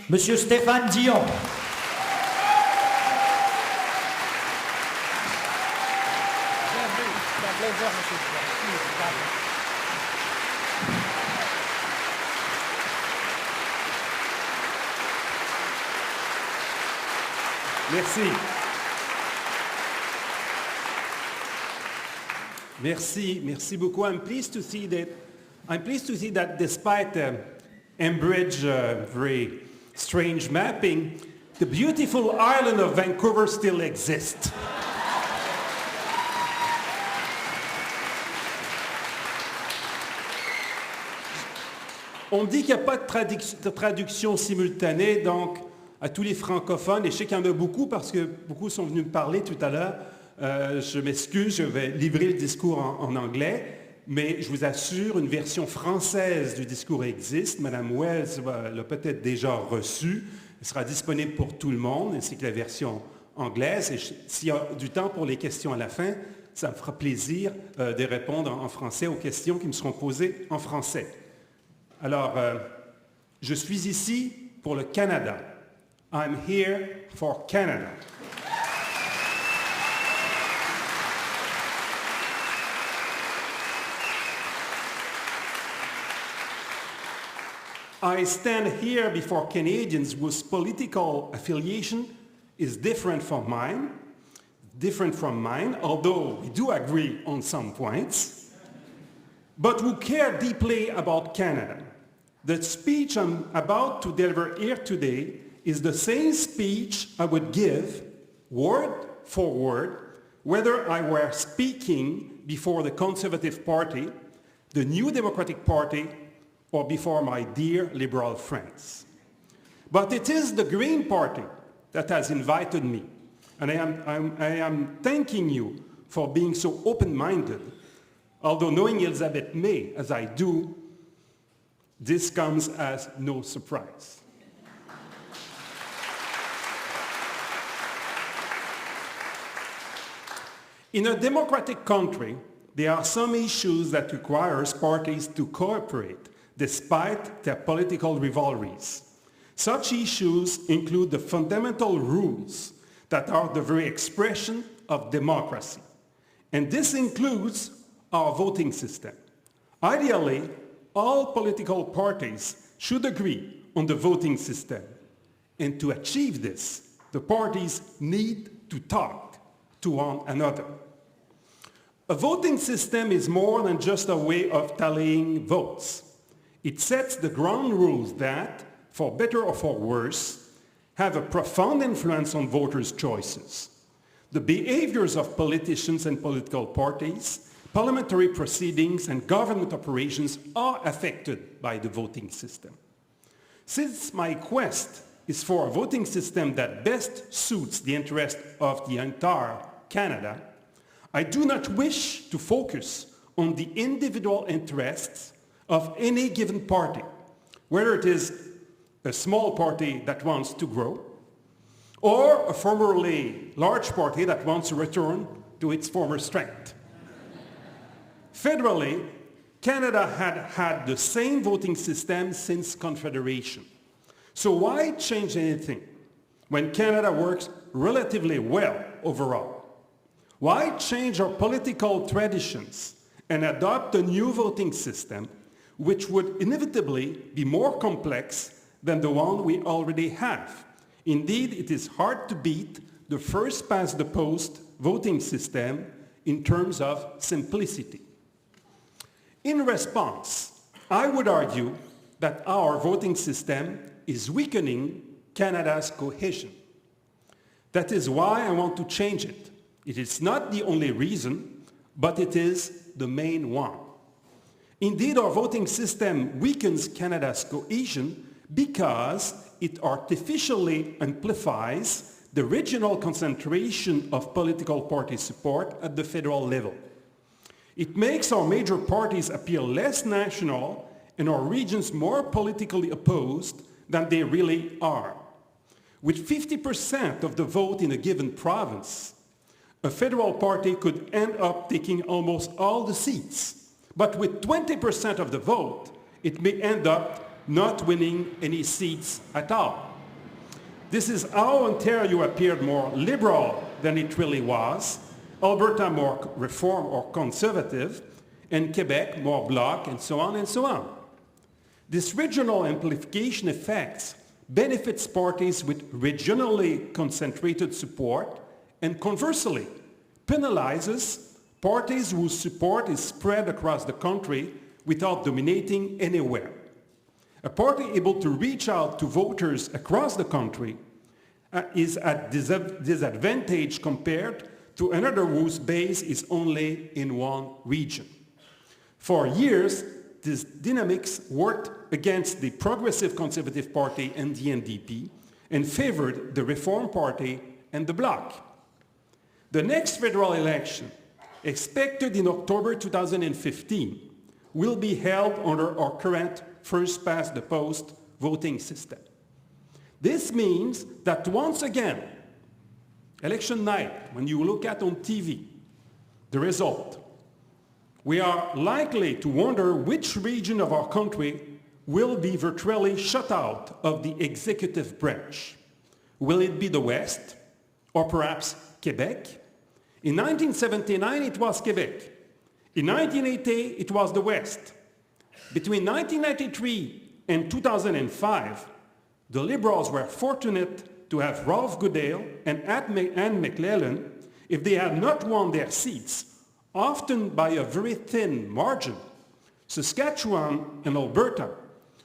Monsieur Stéphane Dion. Merci. Merci beaucoup. I'm pleased to see that despite Enbridge very strange mapping, the beautiful island of Vancouver still exists. On dit qu'il n'y a pas de traduction simultanée, donc à tous les francophones, et je sais qu'il y en a beaucoup parce que beaucoup sont venus me parler tout à l'heure. Je m'excuse, je vais livrer le discours en anglais, mais je vous assure, une version française du discours existe. Madame Wells l'a peut-être déjà reçue. Elle sera disponible pour tout le monde, ainsi que la version anglaise. Et s'il y a du temps pour les questions à la fin, ça me fera plaisir de répondre en français aux questions qui me seront posées en français. Alors, je suis ici pour le Canada. I'm here for Canada. I stand here before Canadians whose political affiliation is different from mine, although we do agree on some points, but who care deeply about Canada. The speech I'm about to deliver here today is the same speech I would give, word for word, whether I were speaking before the Conservative Party, the New Democratic Party, or before my dear Liberal friends. But it is the Green Party that has invited me, and I am thanking you for being so open-minded. Although knowing Elizabeth May as I do, this comes as no surprise. In a democratic country, there are some issues that require parties to cooperate despite their political rivalries. Such issues include the fundamental rules that are the very expression of democracy. And this includes our voting system. Ideally, all political parties should agree on the voting system. And to achieve this, the parties need to talk to one another. A voting system is more than just a way of tallying votes. It sets the ground rules that, for better or for worse, have a profound influence on voters' choices. The behaviors of politicians and political parties, parliamentary proceedings, and government operations are affected by the voting system. Since my quest is for a voting system that best suits the interest of the entire Canada, I do not wish to focus on the individual interests of any given party, whether it is a small party that wants to grow, or a formerly large party that wants to return to its former strength. Federally, Canada had the same voting system since Confederation. So why change anything when Canada works relatively well overall? Why change our political traditions and adopt a new voting system which would inevitably be more complex than the one we already have? Indeed, it is hard to beat the first-past-the-post voting system in terms of simplicity. In response, I would argue that our voting system is weakening Canada's cohesion. That is why I want to change it. It is not the only reason, but it is the main one. Indeed, our voting system weakens Canada's cohesion because it artificially amplifies the regional concentration of political party support at the federal level. It makes our major parties appear less national and our regions more politically opposed than they really are. With 50% of the vote in a given province, a federal party could end up taking almost all the seats. But with 20% of the vote, it may end up not winning any seats at all. This is how Ontario appeared more liberal than it really was, Alberta more reform or conservative, and Quebec more bloc, and so on and so on. This regional amplification effects benefits parties with regionally concentrated support and conversely penalizes parties whose support is spread across the country without dominating anywhere. A party able to reach out to voters across the country is at disadvantage compared to another whose base is only in one region. For years, these dynamics worked against the Progressive Conservative Party and the NDP and favored the Reform Party and the Bloc. The next federal election, expected in October 2015, will be held under our current first-past-the-post voting system. This means that once again, election night, when you look at on TV the result, we are likely to wonder which region of our country will be virtually shut out of the executive branch. Will it be the West, or perhaps Quebec? In 1979, it was Quebec. In 1980, it was the West. Between 1993 and 2005, the Liberals were fortunate to have Ralph Goodale and Anne McClellan if they had not won their seats, often by a very thin margin. Saskatchewan and Alberta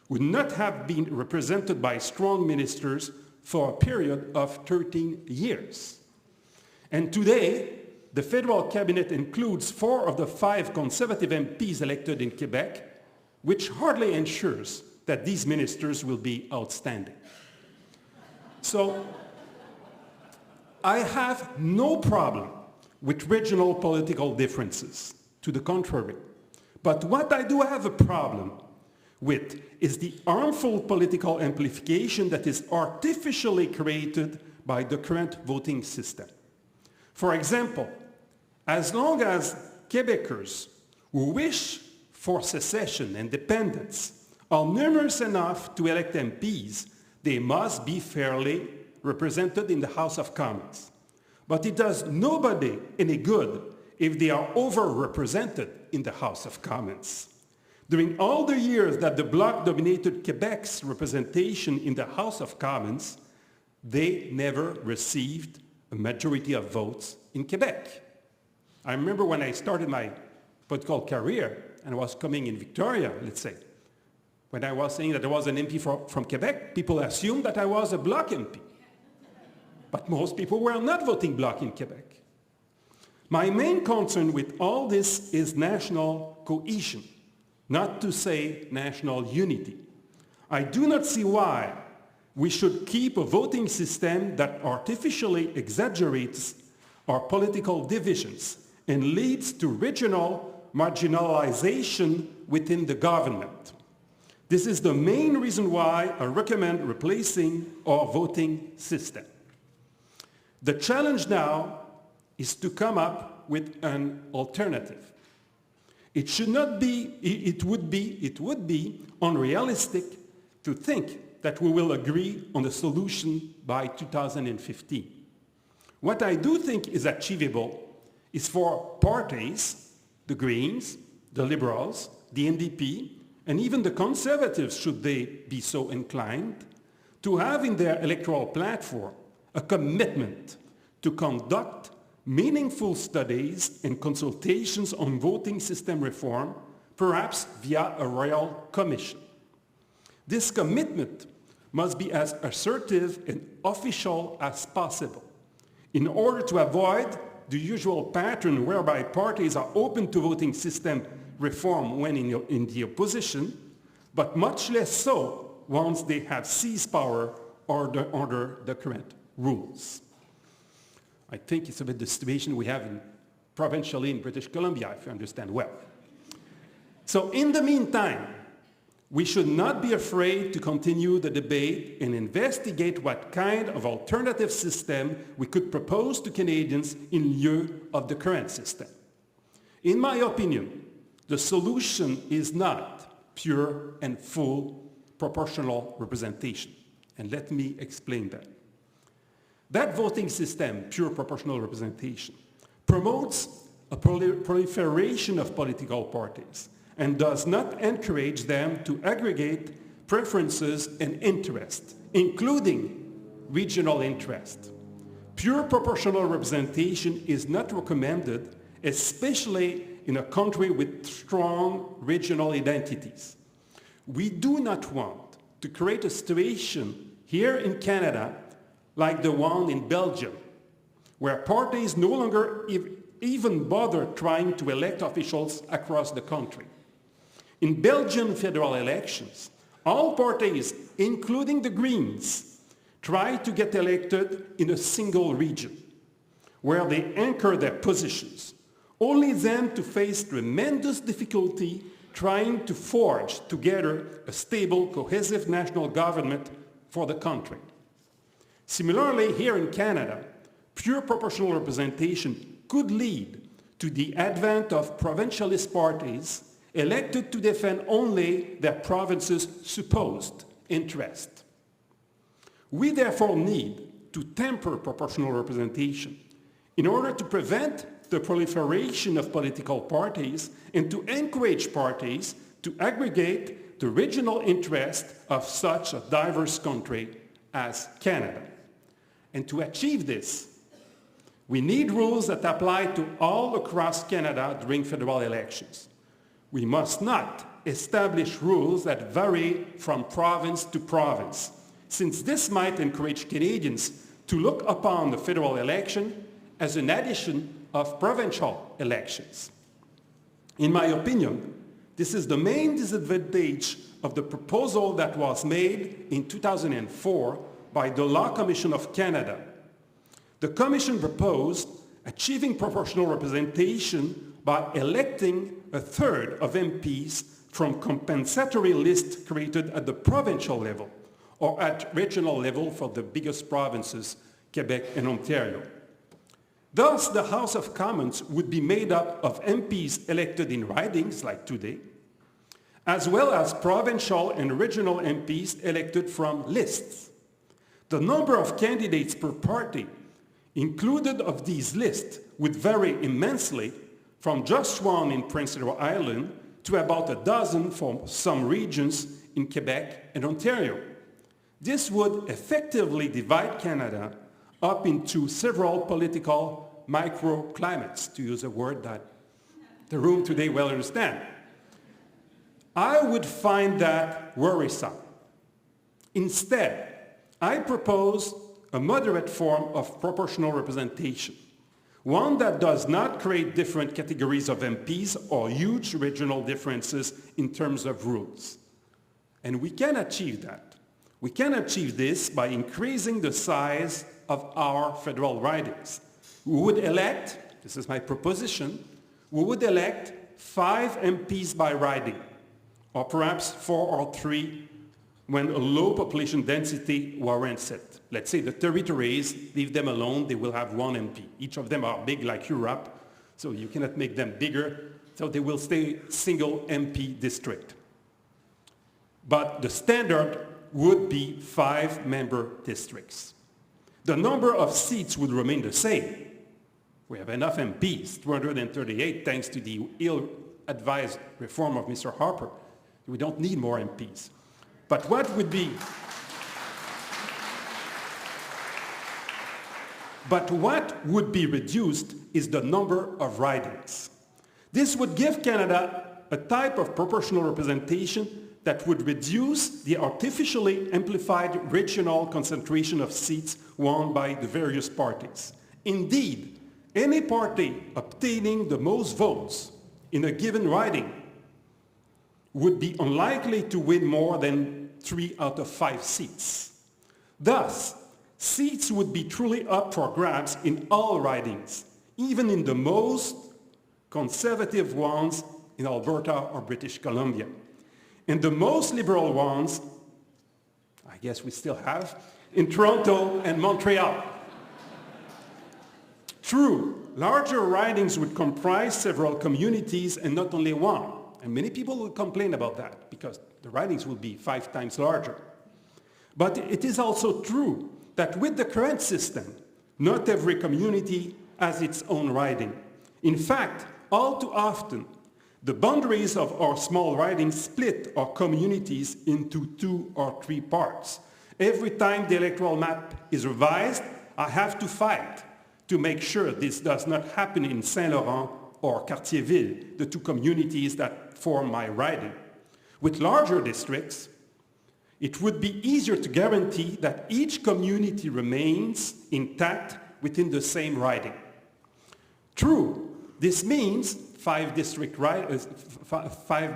would not have been represented by strong ministers for a period of 13 years. And today, the federal cabinet includes 4 of the 5 Conservative MPs elected in Quebec, which hardly ensures that these ministers will be outstanding. So, I have no problem with regional political differences, to the contrary. But what I do have a problem with is the harmful political amplification that is artificially created by the current voting system. For example, as long as Quebecers who wish for secession and independence are numerous enough to elect MPs, they must be fairly represented in the House of Commons. But it does nobody any good if they are overrepresented in the House of Commons. During all the years that the Bloc dominated Quebec's representation in the House of Commons, they never received a majority of votes in Quebec. I remember when I started my political career and I was coming in Victoria, let's say, when I was saying that I was an MP from Quebec, people assumed that I was a Bloc MP. But most people were not voting Bloc in Quebec. My main concern with all this is national cohesion, not to say national unity. I do not see why we should keep a voting system that artificially exaggerates our political divisions and leads to regional marginalization within the government. This is the main reason why I recommend replacing our voting system. The challenge now is to come up with an alternative. It would be unrealistic to think that we will agree on a solution by 2015. What I do think is achievable is for parties, the Greens, the Liberals, the NDP, and even the Conservatives, should they be so inclined, to have in their electoral platform a commitment to conduct meaningful studies and consultations on voting system reform, perhaps via a royal commission. This commitment must be as assertive and official as possible in order to avoid the usual pattern whereby parties are open to voting system reform when in the opposition, but much less so once they have seized power under the current rules. I think it's a bit the situation we have provincially in British Columbia, if you understand well. So in the meantime, we should not be afraid to continue the debate and investigate what kind of alternative system we could propose to Canadians in lieu of the current system. In my opinion, the solution is not pure and full proportional representation. And let me explain that. That voting system, pure proportional representation, promotes a proliferation of political parties and does not encourage them to aggregate preferences and interests, including regional interest. Pure proportional representation is not recommended, especially in a country with strong regional identities. We do not want to create a situation here in Canada like the one in Belgium, where parties no longer even bother trying to elect officials across the country. In Belgian federal elections, all parties, including the Greens, try to get elected in a single region, where they anchor their positions, only then to face tremendous difficulty trying to forge together a stable, cohesive national government for the country. Similarly, here in Canada, pure proportional representation could lead to the advent of provincialist parties elected to defend only their province's supposed interest. We therefore need to temper proportional representation in order to prevent the proliferation of political parties and to encourage parties to aggregate the regional interest of such a diverse country as Canada. And to achieve this, we need rules that apply to all across Canada during federal elections. We must not establish rules that vary from province to province, since this might encourage Canadians to look upon the federal election as an addition of provincial elections. In my opinion, this is the main disadvantage of the proposal that was made in 2004 by the Law Commission of Canada. The Commission proposed achieving proportional representation by electing a third of MPs from compensatory lists created at the provincial level or at regional level for the biggest provinces, Quebec and Ontario. Thus, the House of Commons would be made up of MPs elected in ridings, like today, as well as provincial and regional MPs elected from lists. The number of candidates per party included of these lists would vary immensely from just one in Prince Edward Island to about a dozen for some regions in Quebec and Ontario. This would effectively divide Canada up into several political microclimates, to use a word that the room today will understand. I would find that worrisome. Instead, I propose a moderate form of proportional representation, one that does not create different categories of MPs or huge regional differences in terms of rules. And we can achieve that. We can achieve this by increasing the size of our federal ridings. We would elect, this is my proposition, we would elect 5 MPs by riding, or perhaps 4 or 3 when a low population density warrants it. Let's say the territories, leave them alone, they will have 1 MP. Each of them are big like Europe, so you cannot make them bigger, so they will stay single MP district. But the standard would be 5-member districts. The number of seats would remain the same. We have enough MPs, 238, thanks to the ill-advised reform of Mr. Harper. We don't need more MPs. But what would be reduced is the number of ridings. This would give Canada a type of proportional representation that would reduce the artificially amplified regional concentration of seats won by the various parties. Indeed, any party obtaining the most votes in a given riding would be unlikely to win more than 3 out of 5 seats. Thus, seats would be truly up for grabs in all ridings, even in the most conservative ones in Alberta or British Columbia. And the most liberal ones, I guess we still have, in Toronto and Montreal. True, larger ridings would comprise several communities and not only one. And many people will complain about that because the ridings will be 5 times larger. But it is also true that with the current system, Not every community has its own riding. In fact, all too often, the boundaries of our small ridings split our communities into 2 or 3 parts. Every time the electoral map is revised, I have to fight to make sure this does not happen in Saint-Laurent or Cartierville, the 2 communities that form my riding. With larger districts, it would be easier to guarantee that each community remains intact within the same riding. True, this means 5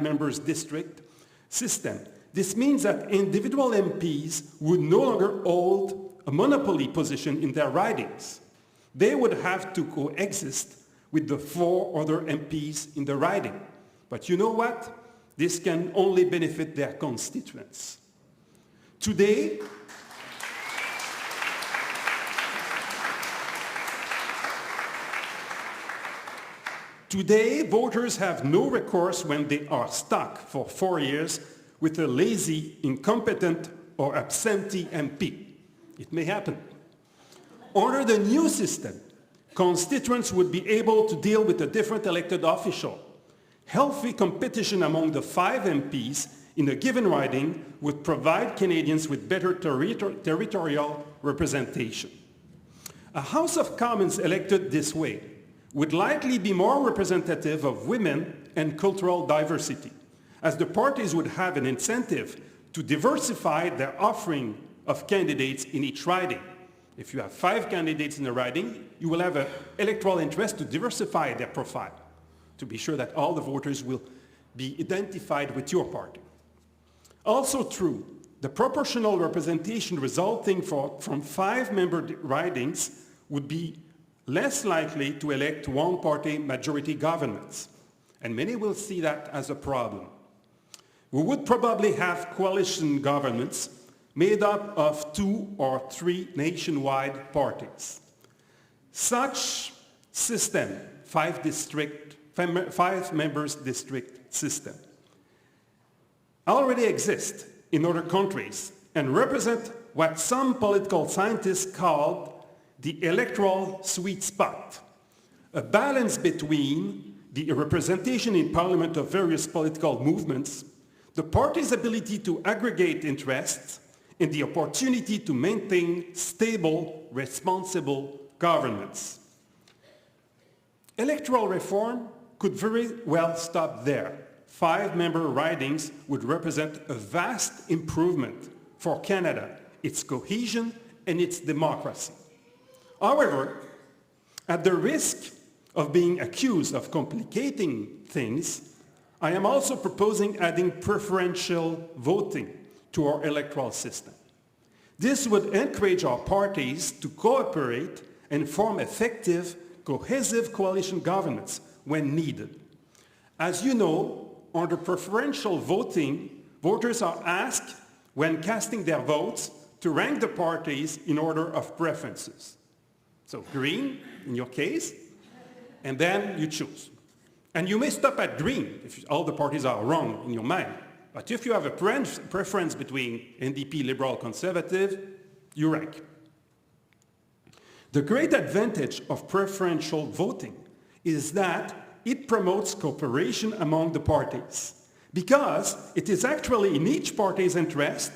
members district system. This means that individual MPs would no longer hold a monopoly position in their ridings. They would have to coexist with the 4 other MPs in the riding. But you know what? This can only benefit their constituents. Today, voters have no recourse when they are stuck for 4 years with a lazy, incompetent, or absentee MP. It may happen. Under the new system, constituents would be able to deal with a different elected official. Healthy competition among the 5 MPs in a given riding would provide Canadians with better territorial representation. A House of Commons elected this way would likely be more representative of women and cultural diversity, as the parties would have an incentive to diversify their offering of candidates in each riding. If you have 5 candidates in a riding, you will have an electoral interest to diversify their profile, to be sure that all the voters will be identified with your party. Also true, the proportional representation resulting from 5-member ridings would be less likely to elect one-party majority governments, and many will see that as a problem. We would probably have coalition governments made up of 2 or 3 nationwide parties. Such system, 5 members district system, already exist in other countries and represent what some political scientists call the electoral sweet spot, a balance between the representation in parliament of various political movements, the party's ability to aggregate interests, and the opportunity to maintain stable, responsible governments. Electoral reform could very well stop there. 5-member ridings would represent a vast improvement for Canada, its cohesion, and its democracy. However, at the risk of being accused of complicating things, I am also proposing adding preferential voting to our electoral system. This would encourage our parties to cooperate and form effective, cohesive coalition governments when needed. As you know, under preferential voting, voters are asked, when casting their votes, to rank the parties in order of preferences. So green, in your case, and then you choose. And you may stop at green if all the parties are wrong in your mind. But if you have a preference between NDP, Liberal, Conservative, you rank. The great advantage of preferential voting is that it promotes cooperation among the parties, because it is actually in each party's interest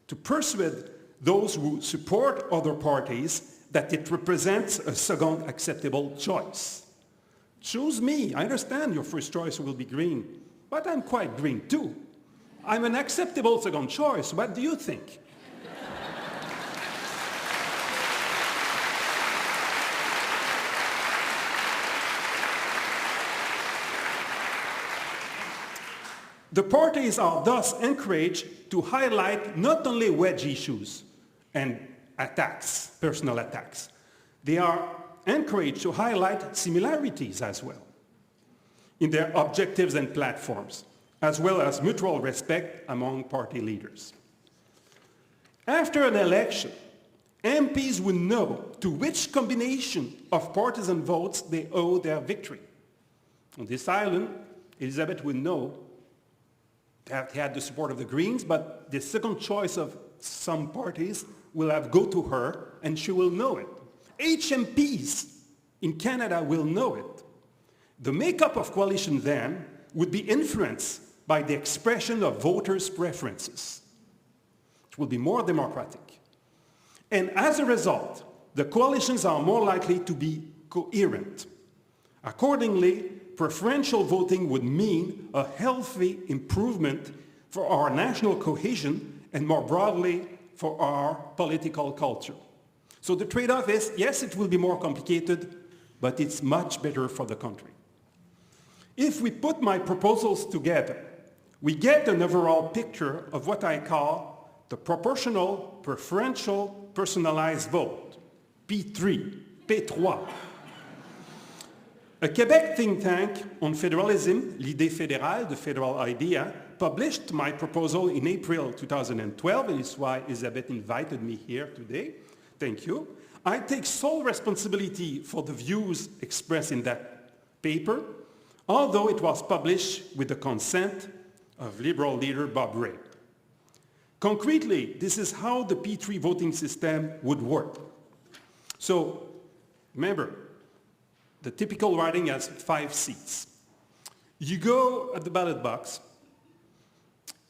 to persuade those who support other parties that it represents a second acceptable choice. Choose me. I understand your first choice will be green, but I'm quite green too. I'm an acceptable second choice. What do you think? The parties are thus encouraged to highlight not only wedge issues and attacks, personal attacks. They are encouraged to highlight similarities as well in their objectives and platforms, as well as mutual respect among party leaders. After an election, MPs will know to which combination of partisan votes they owe their victory. On this island, Elizabeth will know that he had the support of the Greens, but the second choice of some parties will have go to her, and she will know it. HMPs in Canada will know it. The makeup of coalition then would be influenced by the expression of voters' preferences. It will be more democratic. And as a result, the coalitions are more likely to be coherent. Accordingly, preferential voting would mean a healthy improvement for our national cohesion and more broadly for our political culture. So the trade-off is, yes, it will be more complicated, but it's much better for the country. If we put my proposals together, we get an overall picture of what I call the proportional preferential personalized vote, P3, P3. A Quebec think tank on federalism, l'idée fédérale, the federal idea, published my proposal in April 2012, and it's why Elizabeth invited me here today. Thank you. I take sole responsibility for the views expressed in that paper, although it was published with the consent of Liberal leader Bob Rae. Concretely, this is how the P3 voting system would work. So, remember, the typical riding has 5 seats. You go at the ballot box.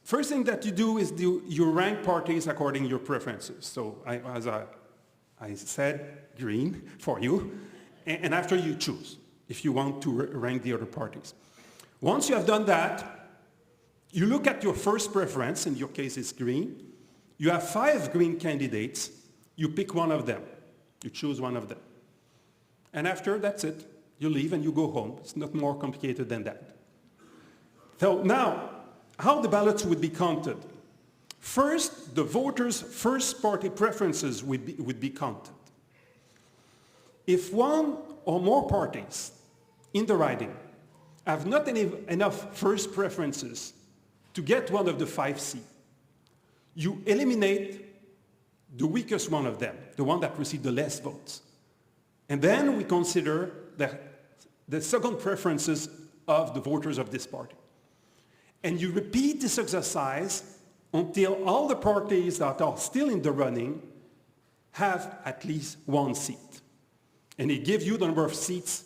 First thing that you do is you rank parties according to your preferences. So as I said, green for you. And after you choose if you want to rank the other parties. Once you have done that, you look at your first preference, in your case it's green. You have 5 green candidates. You pick one of them. You choose one of them. And after, that's it. You leave and you go home. It's not more complicated than that. So now, how the ballots would be counted. First, the voters' first party preferences would be counted. If one or more parties in the riding have not enough first preferences to get one of the 5 seats, you eliminate the weakest one of them, the one that received the less votes. And then we consider the second preferences of the voters of this party. And you repeat this exercise until all the parties that are still in the running have at least 1 seat. And it gives you the number of seats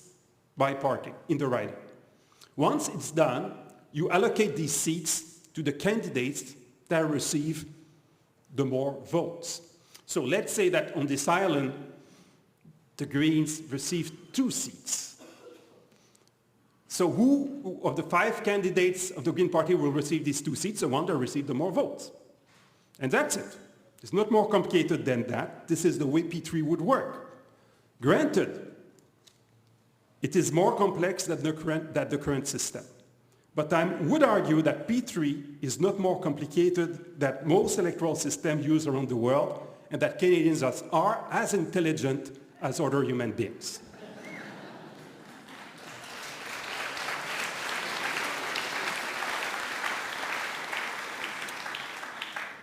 by party in the riding. Once it's done, you allocate these seats to the candidates that receive the more votes. So let's say that on this island, the Greens received 2 seats. So who of the 5 candidates of the Green Party will receive these 2 seats? The one that received the more votes. And that's it. It's not more complicated than that. This is the way P3 would work. Granted, it is more complex than the current system. But I would argue that P3 is not more complicated than most electoral systems used around the world, and that Canadians are as intelligent as other human beings.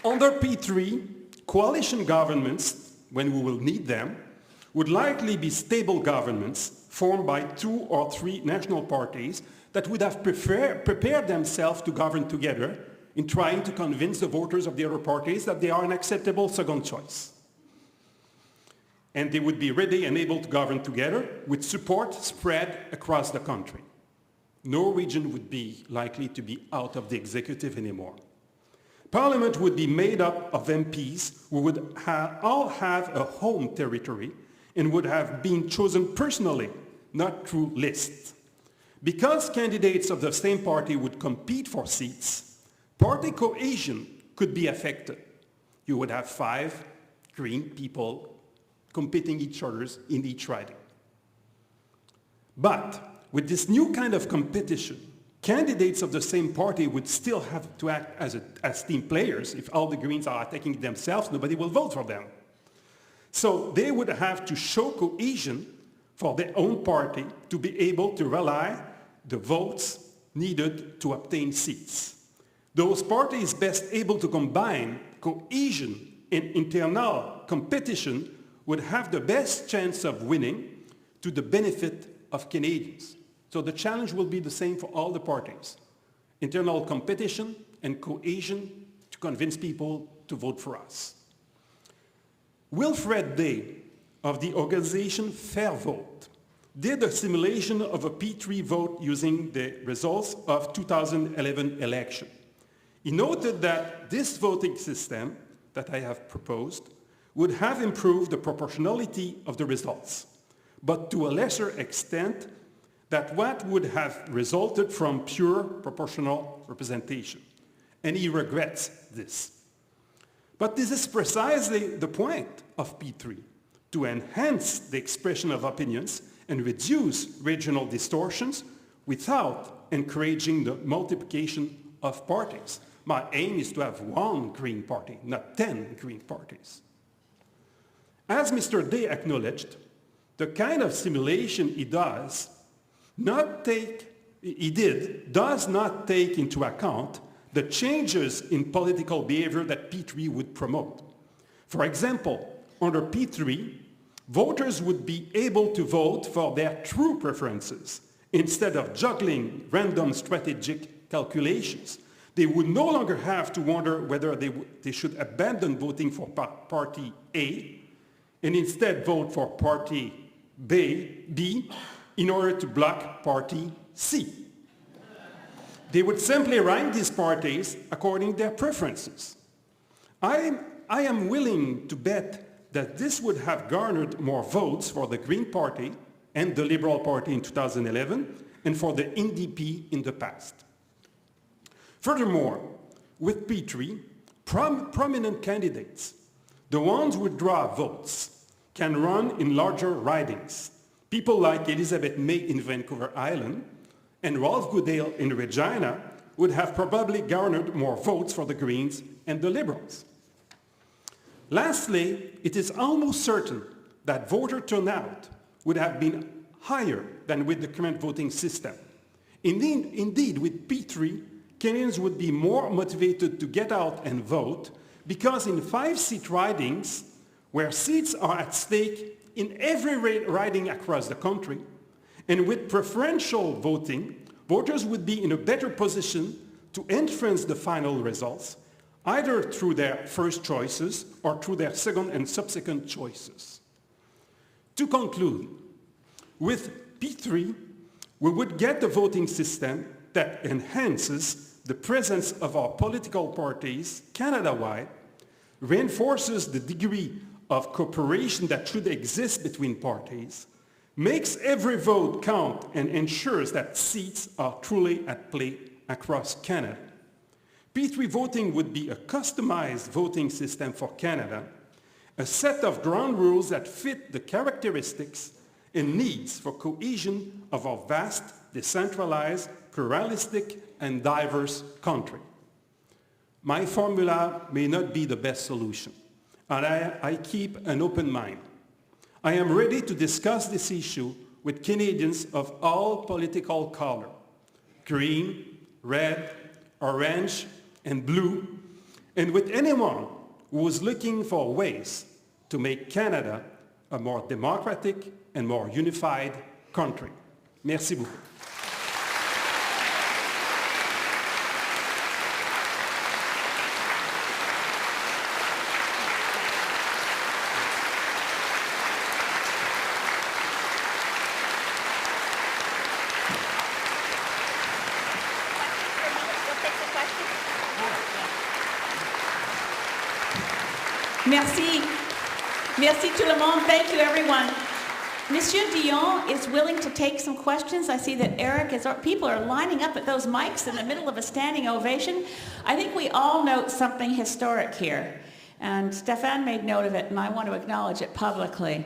Under P3, coalition governments, when we will need them, would likely be stable governments formed by 2 or 3 national parties that would have prepared themselves to govern together in trying to convince the voters of the other parties that they are an acceptable second choice. And they would be ready and able to govern together with support spread across the country. No region would be likely to be out of the executive anymore. Parliament would be made up of MPs who would all have a home territory and would have been chosen personally, not through lists. Because candidates of the same party would compete for seats, party cohesion could be affected. You would have 5 green people competing each other in each riding. But with this new kind of competition, candidates of the same party would still have to act as team players. If all the Greens are attacking themselves, nobody will vote for them. So they would have to show cohesion for their own party to be able to rally the votes needed to obtain seats. Those parties best able to combine cohesion and internal competition would have the best chance of winning to the benefit of Canadians. So the challenge will be the same for all the parties. Internal competition and cohesion to convince people to vote for us. Wilfred Day, of the organization Fair Vote did a simulation of a P3 vote using the results of 2011 election. He noted that this voting system that I have proposed would have improved the proportionality of the results, but to a lesser extent than what would have resulted from pure proportional representation. And he regrets this. But this is precisely the point of P3, to enhance the expression of opinions and reduce regional distortions without encouraging the multiplication of parties. My aim is to have one Green Party, not 10 Green parties. As Mr. Day acknowledged, the kind of simulation he does not take into account the changes in political behavior that P3 would promote. For example, under P3, voters would be able to vote for their true preferences instead of juggling random strategic calculations. They would no longer have to wonder whether they should abandon voting for party A and instead vote for party B in order to block party C. They would simply rank these parties according to their preferences. I am willing to bet that this would have garnered more votes for the Green Party and the Liberal Party in 2011 and for the NDP in the past. Furthermore, with P3, prominent candidates, the ones who draw votes, can run in larger ridings. People like Elizabeth May in Vancouver Island and Ralph Goodale in Regina would have probably garnered more votes for the Greens and the Liberals. Lastly, it is almost certain that voter turnout would have been higher than with the current voting system. Indeed, with P3, Canadians would be more motivated to get out and vote because in 5-seat ridings, where seats are at stake in every riding across the country, and with preferential voting, voters would be in a better position to influence the final results, either through their first choices or through their second and subsequent choices. To conclude, with P3, we would get a voting system that enhances the presence of our political parties Canada-wide, reinforces the degree of cooperation that should exist between parties, makes every vote count and ensures that seats are truly at play across Canada. P3 voting would be a customized voting system for Canada, a set of ground rules that fit the characteristics and needs for cohesion of our vast, decentralized, pluralistic, and diverse country. My formula may not be the best solution, and I keep an open mind. I am ready to discuss this issue with Canadians of all political color, green, red, orange, and blue, and with anyone who is looking for ways to make Canada a more democratic and more unified country. Merci beaucoup. Merci. Merci tout le monde. Thank you, everyone. Monsieur Dion is willing to take some questions. I see that Eric is, people are lining up at those mics in the middle of a standing ovation. I think we all note something historic here. And Stéphane made note of it, and I want to acknowledge it publicly.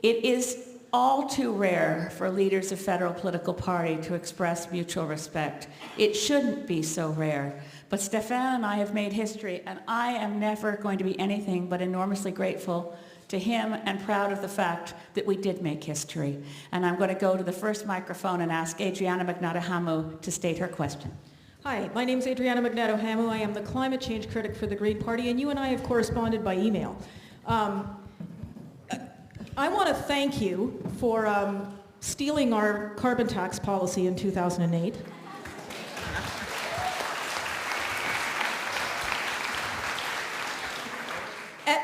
It is all too rare for leaders of federal political party to express mutual respect. It shouldn't be so rare. But Stéphane and I have made history, and I am never going to be anything but enormously grateful to him and proud of the fact that we did make history. And I'm going to go to the first microphone and ask Adriana Magnato-Hamu to state her question. Hi, my name is Adriana Magnato-Hamu. I am the climate change critic for the Green Party, and you and I have corresponded by email. I want to thank you for stealing our carbon tax policy in 2008.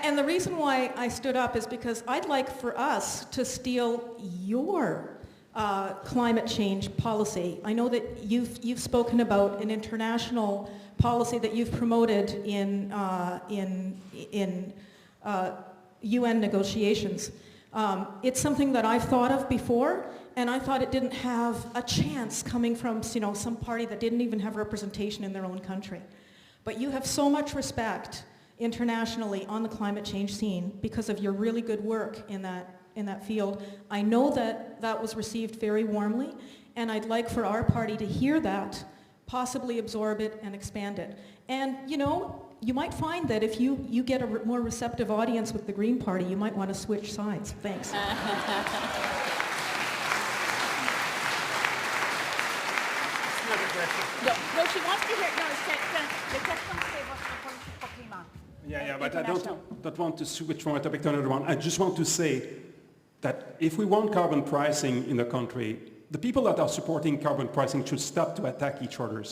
And the reason why I stood up is because I'd like for us to steal your climate change policy. I know that you've spoken about an international policy that you've promoted in UN negotiations. It's something that I've thought of before, and I thought it didn't have a chance coming from, some party that didn't even have representation in their own country. But you have so much respect internationally on the climate change scene because of your really good work in that field. I know that was received very warmly, and I'd like for our party to hear that, possibly absorb it and expand it. And you might find that if you get a more receptive audience with the Green Party, you might want to switch sides. Thanks. No, she wants to hear. No, les questions, c'est votre climat. Yeah, but I don't want to switch from a topic to another one. I just want to say that if we want carbon pricing in the country, the people that are supporting carbon pricing should stop to attack each other.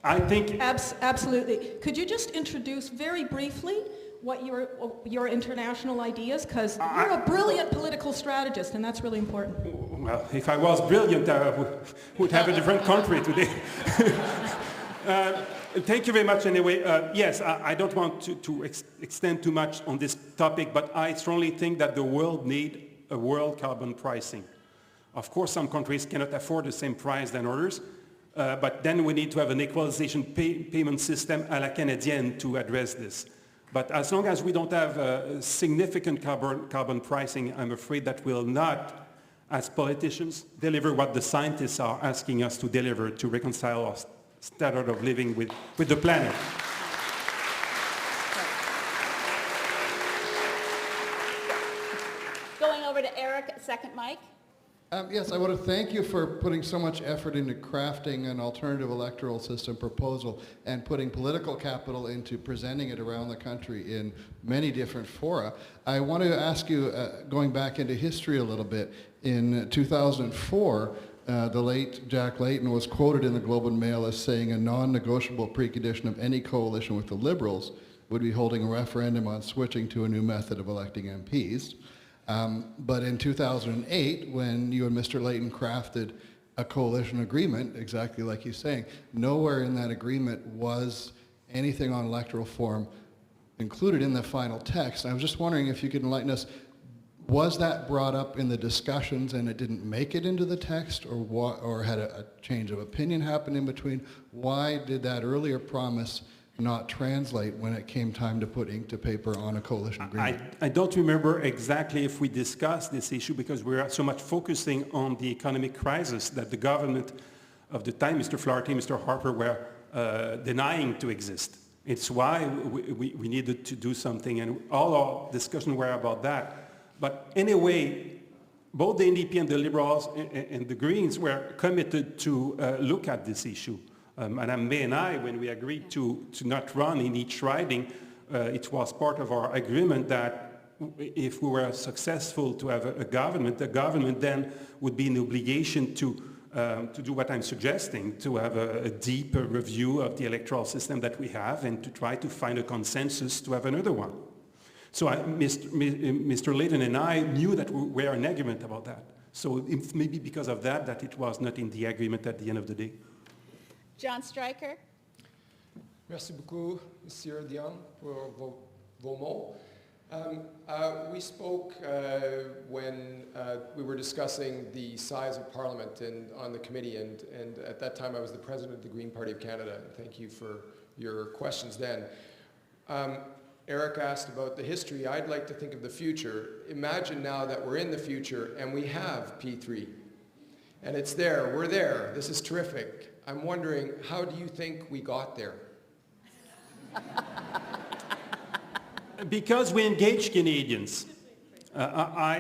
I think... Absolutely. Could you just introduce very briefly what your international ideas? Because you're a brilliant political strategist, and that's really important. Well, if I was brilliant, I would have a different country today. Thank you very much anyway. Yes, I don't want to extend too much on this topic, but I strongly think that the world needs a world carbon pricing. Of course, some countries cannot afford the same price than others, but then we need to have an equalization payment system à la Canadienne to address this. But as long as we don't have significant carbon pricing, I'm afraid that we'll not, as politicians, deliver what the scientists are asking us to deliver to reconcile our standard of living with the planet. Going over to Eric, second mic. Yes, I want to thank you for putting so much effort into crafting an alternative electoral system proposal and putting political capital into presenting it around the country in many different fora. I want to ask you, going back into history a little bit, in 2004, the late Jack Layton was quoted in the Globe and Mail as saying a non-negotiable precondition of any coalition with the Liberals would be holding a referendum on switching to a new method of electing MPs. But in 2008, when you and Mr. Layton crafted a coalition agreement, exactly like he's saying, nowhere in that agreement was anything on electoral reform included in the final text. I was just wondering if you could enlighten us, was that brought up in the discussions and it didn't make it into the text, or had a change of opinion happen in between? Why did that earlier promise not translate when it came time to put ink to paper on a coalition agreement? I don't remember exactly if we discussed this issue because we were so much focusing on the economic crisis that the government of the time, Mr. Flaherty, Mr. Harper, were denying to exist. It's why we needed to do something, and all our discussion were about that. But anyway, both the NDP and the Liberals and the Greens were committed to look at this issue. Madame May and I, when we agreed to not run in each riding, it was part of our agreement that if we were successful to have a government, the government then would be in obligation to do what I'm suggesting, to have a deeper review of the electoral system that we have and to try to find a consensus to have another one. So Mr. Layton and I knew that we were in agreement about that. So it may be because of that it was not in the agreement at the end of the day. John Stryker. Merci beaucoup, Monsieur Dion, pour vos mots. We spoke when we were discussing the size of Parliament on the committee, and at that time I was the President of the Green Party of Canada. Thank you for your questions then. Eric asked about the history. I'd like to think of the future. Imagine now that we're in the future and we have P3. And it's there, we're there, this is terrific. I'm wondering, how do you think we got there? Because we engage Canadians.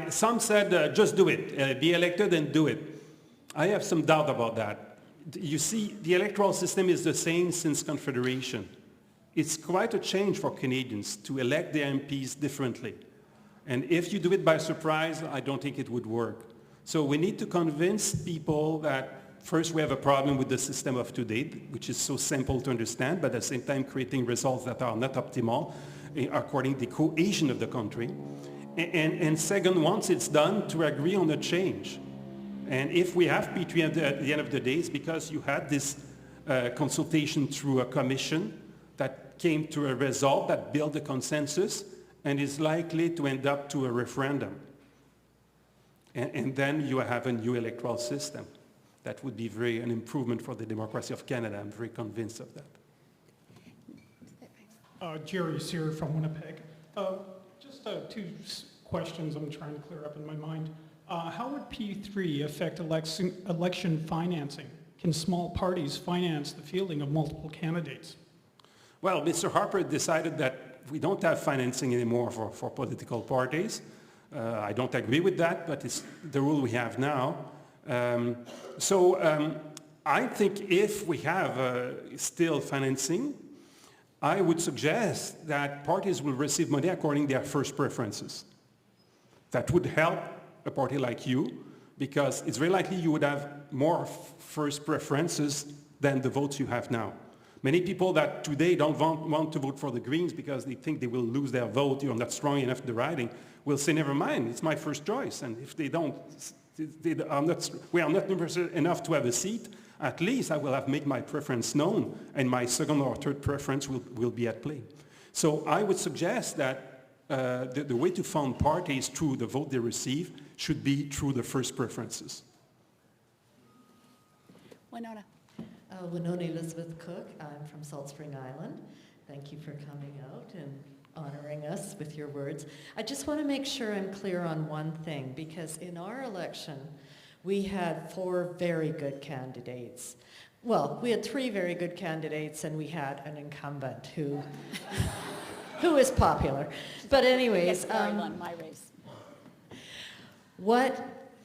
Some said, just do it, be elected and do it. I have some doubt about that. You see, the electoral system is the same since Confederation. It's quite a change for Canadians to elect their MPs differently. And if you do it by surprise, I don't think it would work. So we need to convince people that first we have a problem with the system of today, which is so simple to understand, but at the same time creating results that are not optimal. according to the cohesion of the country. And second, once it's done, to agree on a change. And if we have P3 at the end of the day, it's because you had this consultation through a commission that came to a result that built a consensus and is likely to end up to a referendum. And then you have a new electoral system. That would be an improvement for the democracy of Canada. I'm very convinced of that. Jerry Sear from Winnipeg. Just two questions I'm trying to clear up in my mind. How would P3 affect election financing? Can small parties finance the fielding of multiple candidates? Well, Mr. Harper decided that we don't have financing anymore for political parties. I don't agree with that, but it's the rule we have now. I think if we have still financing, I would suggest that parties will receive money according to their first preferences. That would help a party like you, because it's very likely you would have more first preferences than the votes you have now. Many people that today don't want to vote for the Greens because they think they will lose their vote, you're not strong enough in the riding, will say, never mind, it's my first choice. And if they don't, we are not numerous enough to have a seat, at least I will have made my preference known, and my second or third preference will be at play. So I would suggest that the way to fund parties through the vote they receive should be through the first preferences. Winona. Winona Elizabeth Cook. I'm from Salt Spring Island. Thank you for coming out and honoring us with your words. I just want to make sure I'm clear on one thing, because in our election, we had 4 very good candidates. Well, we had 3 very good candidates, and we had an incumbent who is popular. But anyways, my race.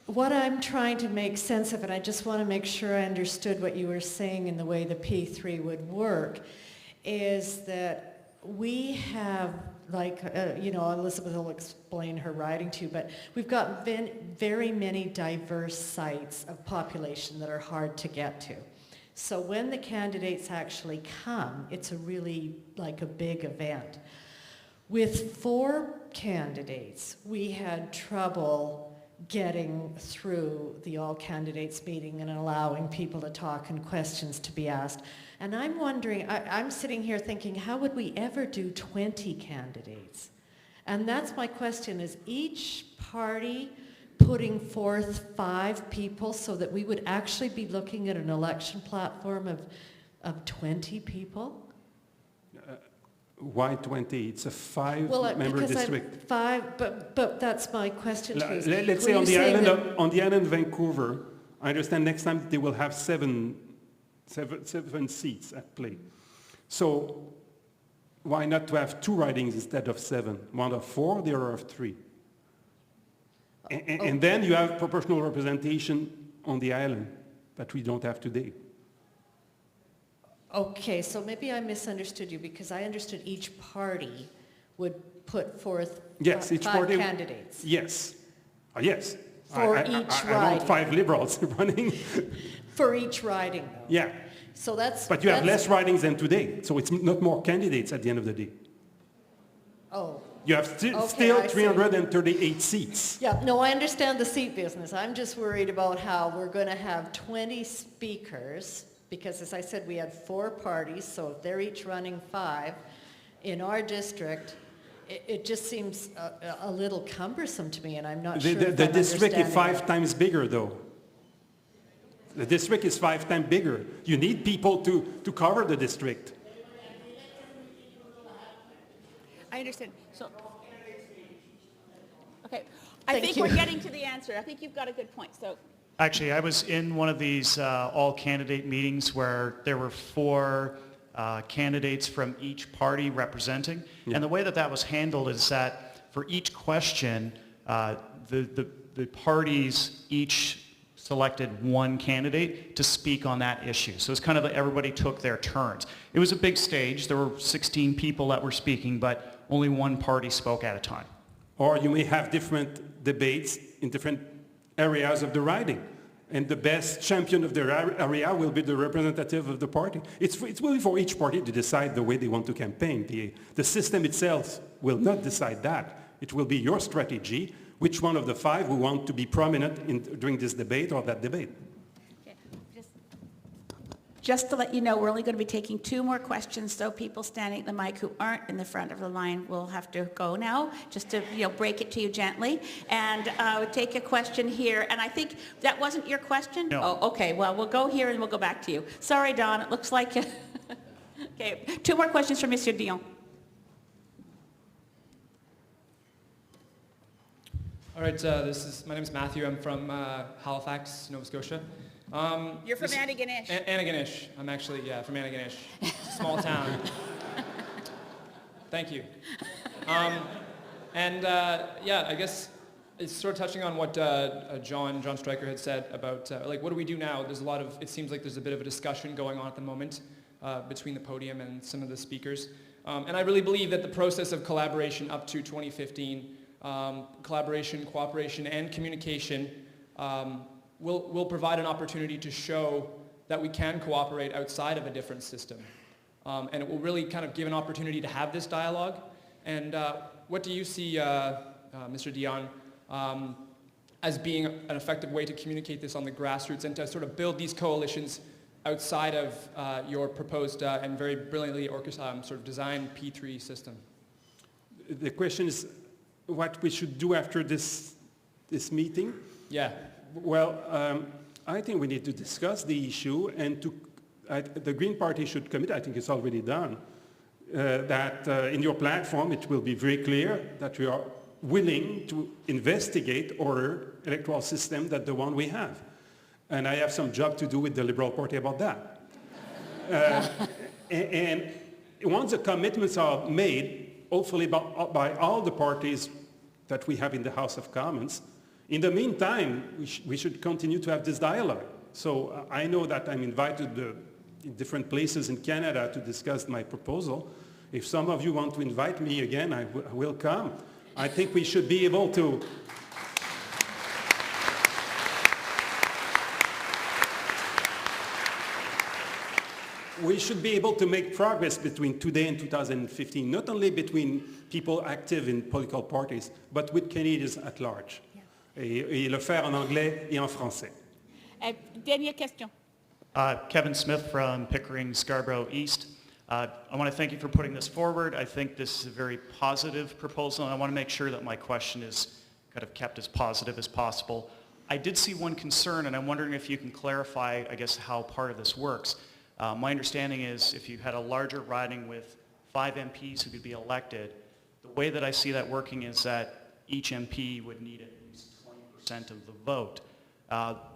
What I'm trying to make sense of, and I just want to make sure I understood what you were saying in the way the P3 would work, is that we have, like, Elizabeth will explain her riding to you, but we've got very many diverse sites of population that are hard to get to. So when the candidates actually come, it's a really, like, a big event. With 4 candidates, we had trouble getting through the all candidates meeting and allowing people to talk and questions to be asked. And I'm wondering, I'm sitting here thinking, how would we ever do 20 candidates? And that's my question, is each party putting forth 5 people so that we would actually be looking at an election platform of 20 people? Why 20? It's a 5-member district. 5, but that's my question to you. Let's say on the island of Vancouver, I understand next time they will have 7 seats at play. So why not to have 2 ridings instead of 7? One of 4, the other of 3. And then you have proportional representation on the island that we don't have today. Okay, so maybe I misunderstood you, because I understood each party would put forth Yes, each 5 party, candidates. Yes. Yes. For each I riding. want 5 liberals running. For each riding, though. Yeah. So that's... But you have less ridings than today, so it's not more candidates at the end of the day. Oh. You have still 338 seats. Yeah, no, I understand the seat business. I'm just worried about how we're going to have 20 speakers, because as I said, we had 4 parties, so if they're each running 5, in our district, it just seems a little cumbersome to me, and I'm not sure The district is 5 times bigger, though. The district is 5 times bigger. You need people to cover the district. I understand. So, okay. I Thank think you. we're getting to the answer. I think you've got a good point. So, Actually, I was in one of these all-candidate meetings where there were 4 candidates from each party representing. Yeah. And the way that was handled is that for each question, the parties each selected 1 candidate to speak on that issue. So it's kind of like everybody took their turns. It was a big stage. There were 16 people that were speaking, but only 1 party spoke at a time. Or you may have different debates in different areas of the riding. And the best champion of their area will be the representative of the party. It's really for each party to decide the way they want to campaign. The system itself will not decide that. It will be your strategy, which one of the five who want to be prominent during this debate or that debate. Okay. Just to let you know, we're only going to be taking 2 more questions, so people standing at the mic who aren't in the front of the line will have to go now, just to break it to you gently. And take a question here. And I think that wasn't your question? No. Oh, okay. Well, we'll go here and we'll go back to you. Sorry, Don. It looks like... Okay. 2 more questions from Monsieur Dion. All right, my name is Matthew. I'm from Halifax, Nova Scotia. You're from Antigonish. Antigonish. I'm actually, from Antigonish. It's a small town. Thank you. I guess it's sort of touching on what John Stryker had said about, what do we do now? It seems like there's a bit of a discussion going on at the moment between the podium and some of the speakers. And I really believe that the process of collaboration up to 2015, collaboration, cooperation, and communication will provide an opportunity to show that we can cooperate outside of a different system. And it will really kind of give an opportunity to have this dialogue. And what do you see, Mr. Dion, as being an effective way to communicate this on the grassroots and to sort of build these coalitions outside of your proposed and very brilliantly sort of designed P3 system? The question is what we should do after this meeting? Yeah. Well, I think we need to discuss the issue, and the Green Party should commit, I think it's already done, that in your platform it will be very clear that we are willing to investigate other electoral system than the one we have. And I have some job to do with the Liberal Party about that. And once the commitments are made, hopefully by all the parties that we have in the House of Commons, in the meantime, we should continue to have this dialogue. So I know that I'm invited in different places in Canada to discuss my proposal. If some of you want to invite me again, I will come. I think we should be able to make progress between today and 2015, not only between people active in political parties, but with Canadians at large. Et le faire en anglais et en français. Dernière question. Kevin Smith from Pickering, Scarborough East. I want to thank you for putting this forward. I think this is a very positive proposal, and I want to make sure that my question is kind of kept as positive as possible. I did see one concern, and I'm wondering if you can clarify, I guess, how part of this works. My understanding is if you had a larger riding with 5 MPs who could be elected, the way that I see that working is that each MP would need at least 20% of the vote.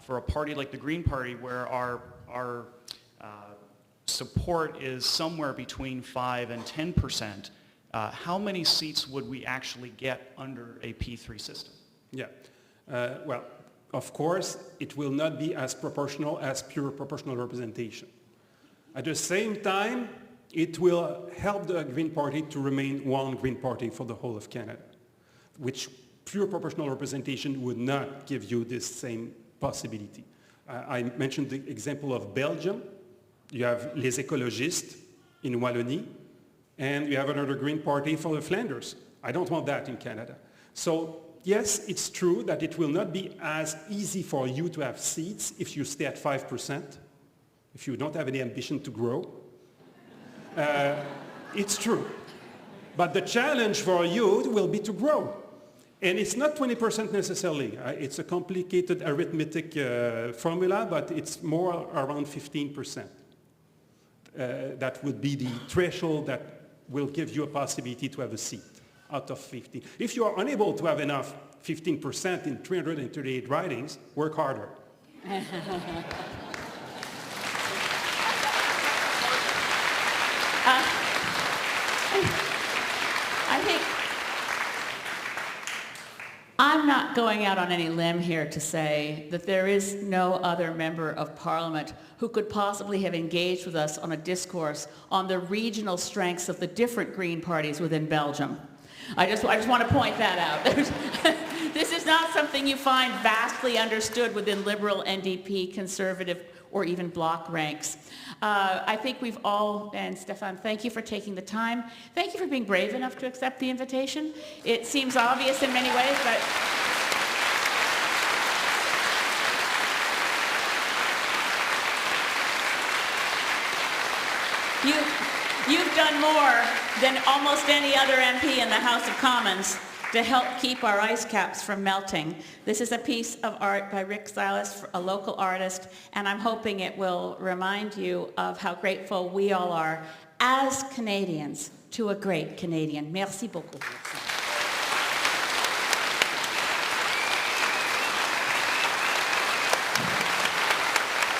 For a party like the Green Party, where our support is somewhere between 5 and 10%, how many seats would we actually get under a P3 system? Yeah. Well, of course, it will not be as proportional as pure proportional representation. At the same time, it will help the Green Party to remain one Green Party for the whole of Canada, which pure proportional representation would not give you this same possibility. I mentioned the example of Belgium. You have Les Écologistes in Wallonie, and you have another Green Party for the Flanders. I don't want that in Canada. So yes, it's true that it will not be as easy for you to have seats if you stay at 5%, if you don't have any ambition to grow. It's true. But the challenge for you will be to grow. And it's not 20% necessarily. It's a complicated arithmetic formula, but it's more around 15%. That would be the threshold that will give you a possibility to have a seat out of 15. If you are unable to have enough 15% in 338 ridings, work harder. I think I'm not going out on any limb here to say that there is no other member of Parliament who could possibly have engaged with us on a discourse on the regional strengths of the different Green parties within Belgium. I just want to point that out. This is not something you find vastly understood within Liberal, NDP, Conservative, or even Bloc ranks. I think we've all, and Stéphane, thank you for taking the time. Thank you for being brave enough to accept the invitation. It seems obvious in many ways, but you've done more than almost any other MP in the House of Commons to help keep our ice caps from melting. This is a piece of art by Rick Silas, a local artist, and I'm hoping it will remind you of how grateful we all are as Canadians to a great Canadian. Merci beaucoup.